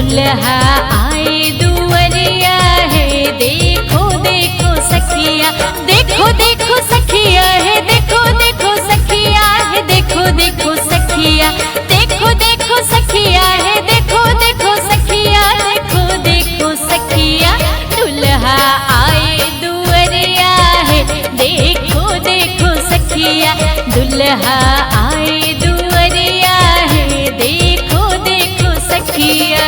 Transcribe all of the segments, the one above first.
दुल्हा आए दुवरिया है, देखो देखो सखिया, देखो देखो सखिया है, देखो देखो सखिया है, देखो देखो सखिया, देखो देखो सखिया है, देखो देखो सखिया, देखो देखो सखिया, दुल्हा आए दुवरिया है, देखो देखो सखिया, दुल्हा आए दुवरिया है, देखो देखो सखिया।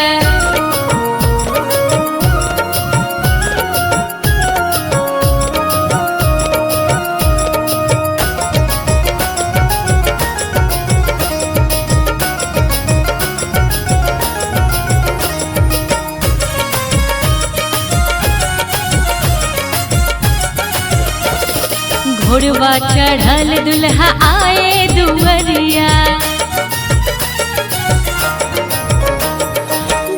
घोड़वा चढ़ल दुल्हा आए दुवरिया,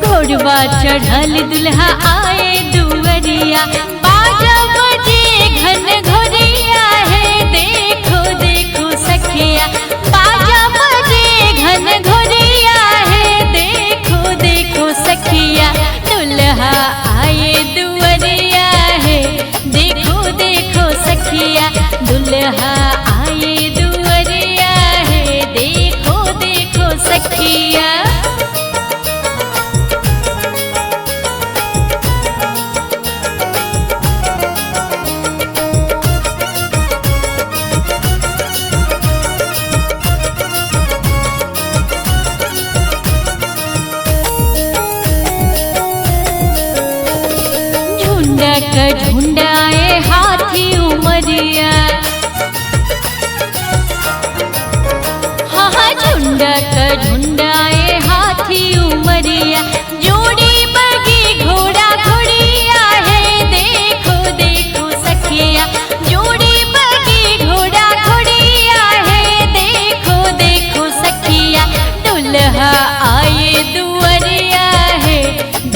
घोड़वा चढ़ल दुल्हा आए दुवरिया, बाजा बजे घन घोरिया है, देखो देखो सखिया, बाजा बजे घन घोरिया है, देखो देखो सखिया, दुल्हा आए दुवरिया है, देखो देखो सखिया, दुल्हा आए दुवरिया है, देखो देखो सखिया। झुंडा का झुंड आए हाथी उमरिया, झुंडा का झुंडा आए हाथी उमरिया, जोड़ी बगी घोड़ा घोड़िया है, देखो देखो सखिया, जोड़ी बगी घोड़ा घोड़िया है, देखो देखो सखिया, दुल्हा आए दुवरिया है,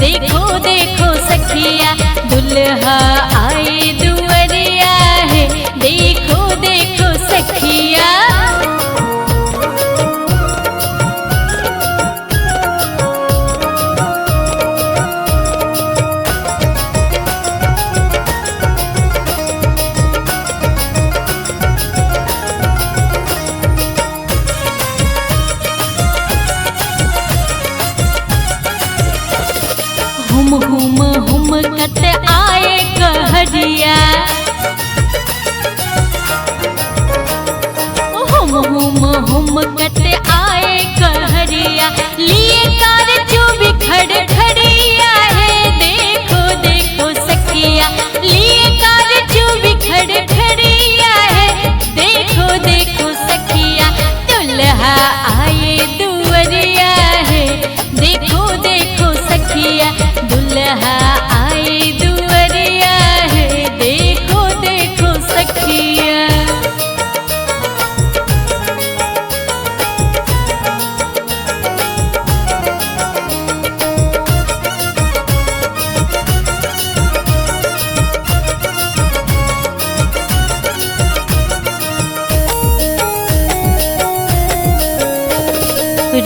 देखो देखो सखिया, दुल्हा आए दुवरिया है, देखो देखो सखिया। हुम हुम हुम कत आए कहरिया, हुम हुम हुम कत आए कहरिया, लिए कार चुभी खड़ खड़िया है, देखो देखो सखिया, लिए कार चुभी खड़ खड़िया है, देखो देखो सखिया, दुल्हा आए दुवरिया है, देखो देखो सखिया, दुल्हा आए दुवरिया है, देखो देखो सखिया।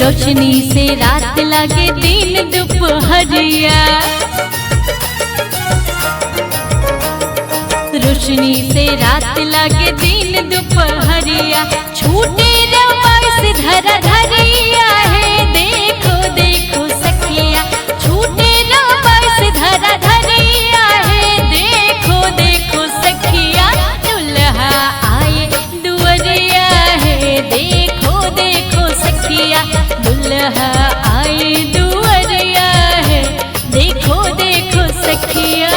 रोशनी से रात लगे दिन दोपहरिया, रोशनी से रात लगे दिन दोपहरिया, छूटे रवाइस धरा धरिया है, देखो देखो सखिया, छूटे रवाइस धरा धरिया है, देखो देखो सखिया, दुल्हा आए दुवरिया है, देखो देखो सखिया, दुल्हा आए दुवरिया है, देखो देखो सखिया।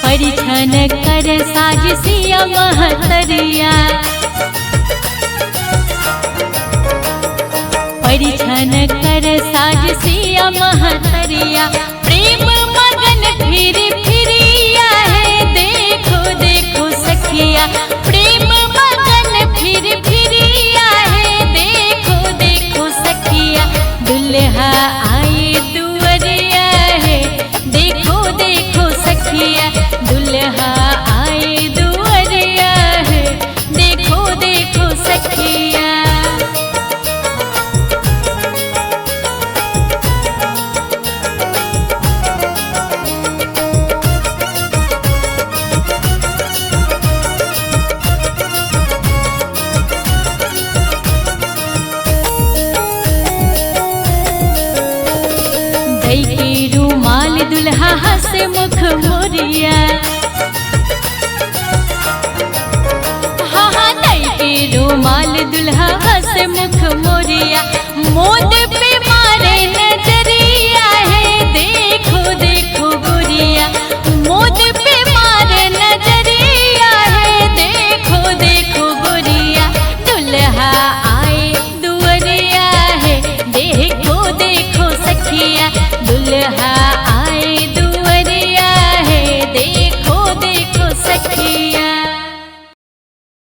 परिछन कर साज सिया महतरिया, परिछन कर साज सिया महतरिया, प्रेम मगन फिर फिरिया है, देखो देखो सखिया, प्रेम मगन फिर फिर दुल्हा आए दुअरिया है, देखो देखो सखिया दुल्हा आए दुअरिया है, देखो देखो सखिया। के रुमाल दुल्हा हंसे मुख मोरिया, हाँ हाँ दई के रुमाल दुल्हा हंसे मुख मोरिया। मोद